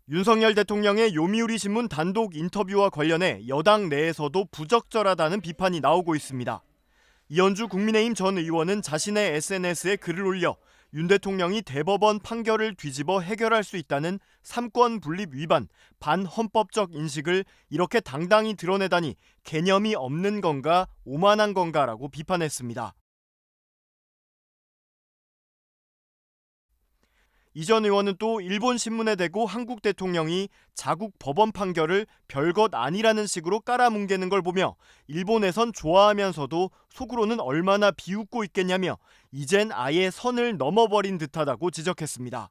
윤석열 대통령의 요미우리 신문 단독 인터뷰와 관련해 여당 내에서도 부적절하다는 비판이 나오고 있습니다. 이현주 국민의힘 전 의원은 자신의 SNS에 글을 올려 윤 대통령이 대법원 판결을 뒤집어 해결할 수 있다는 삼권 분립 위반, 반헌법적 인식을 이렇게 당당히 드러내다니 개념이 없는 건가 오만한 건가라고 비판했습니다. 이 전 의원은 또 일본 신문에 대고 한국 대통령이 자국 법원 판결을 별것 아니라는 식으로 깔아뭉개는 걸 보며 일본에선 좋아하면서도 속으로는 얼마나 비웃고 있겠냐며 이젠 아예 선을 넘어버린 듯하다고 지적했습니다.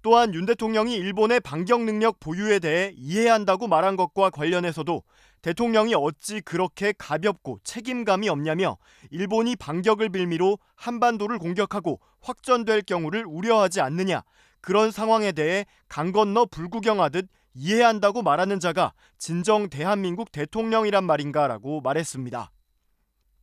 또한 윤 대통령이 일본의 반격 능력 보유에 대해 이해한다고 말한 것과 관련해서도 대통령이 어찌 그렇게 가볍고 책임감이 없냐며 일본이 반격을 빌미로 한반도를 공격하고 확전될 경우를 우려하지 않느냐, 그런 상황에 대해 강 건너 불구경하듯 이해한다고 말하는 자가 진정 대한민국 대통령이란 말인가라고 말했습니다.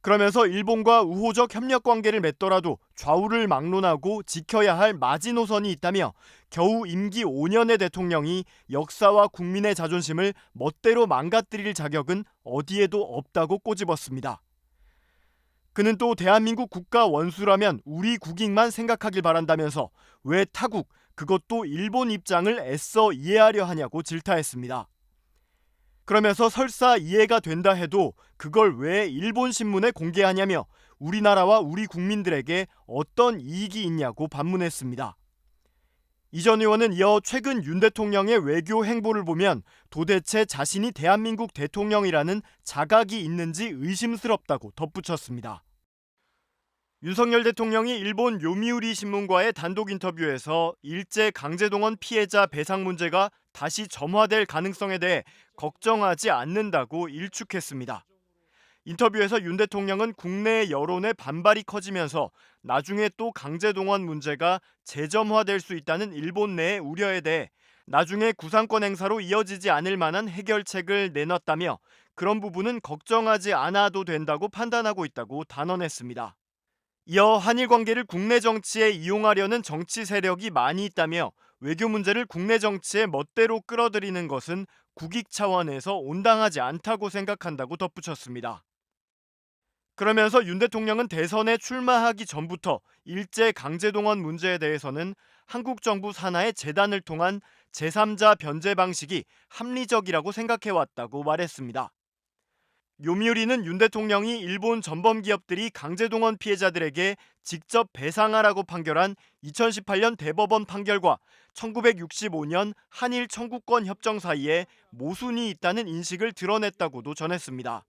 그러면서 일본과 우호적 협력 관계를 맺더라도 좌우를 막론하고 지켜야 할 마지노선이 있다며 겨우 임기 5년의 대통령이 역사와 국민의 자존심을 멋대로 망가뜨릴 자격은 어디에도 없다고 꼬집었습니다. 그는 또 대한민국 국가 원수라면 우리 국익만 생각하길 바란다면서 왜 타국, 그것도 일본 입장을 애써 이해하려 하냐고 질타했습니다. 그러면서 설사 이해가 된다 해도 그걸 왜 일본 신문에 공개하냐며 우리나라와 우리 국민들에게 어떤 이익이 있냐고 반문했습니다. 이 전 의원은 이어 최근 윤 대통령의 외교 행보를 보면 도대체 자신이 대한민국 대통령이라는 자각이 있는지 의심스럽다고 덧붙였습니다. 윤석열 대통령이 일본 요미우리 신문과의 단독 인터뷰에서 일제 강제동원 피해자 배상 문제가 다시 점화될 가능성에 대해 걱정하지 않는다고 일축했습니다. 인터뷰에서 윤 대통령은 국내 여론의 반발이 커지면서 나중에 또 강제동원 문제가 재점화될 수 있다는 일본 내의 우려에 대해 나중에 구상권 행사로 이어지지 않을 만한 해결책을 내놨다며 그런 부분은 걱정하지 않아도 된다고 판단하고 있다고 단언했습니다. 이어 한일 관계를 국내 정치에 이용하려는 정치 세력이 많이 있다며 외교 문제를 국내 정치에 멋대로 끌어들이는 것은 국익 차원에서 온당하지 않다고 생각한다고 덧붙였습니다. 그러면서 윤 대통령은 대선에 출마하기 전부터 일제 강제동원 문제에 대해서는 한국 정부 산하의 재단을 통한 제3자 변제 방식이 합리적이라고 생각해왔다고 말했습니다. 요미우리는 윤 대통령이 일본 전범 기업들이 강제동원 피해자들에게 직접 배상하라고 판결한 2018년 대법원 판결과 1965년 한일 청구권 협정 사이에 모순이 있다는 인식을 드러냈다고도 전했습니다.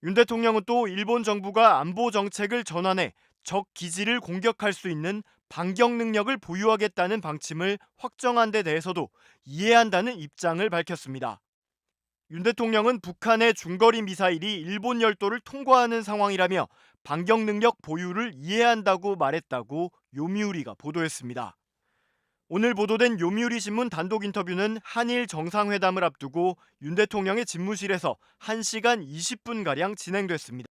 윤 대통령은 또 일본 정부가 안보 정책을 전환해 적 기지를 공격할 수 있는 반격 능력을 보유하겠다는 방침을 확정한 데 대해서도 이해한다는 입장을 밝혔습니다. 윤 대통령은 북한의 중거리 미사일이 일본 열도를 통과하는 상황이라며 반격 능력 보유를 이해한다고 말했다고 요미우리가 보도했습니다. 오늘 보도된 요미우리 신문 단독 인터뷰는 한일 정상회담을 앞두고 윤 대통령의 집무실에서 1시간 20분가량 진행됐습니다.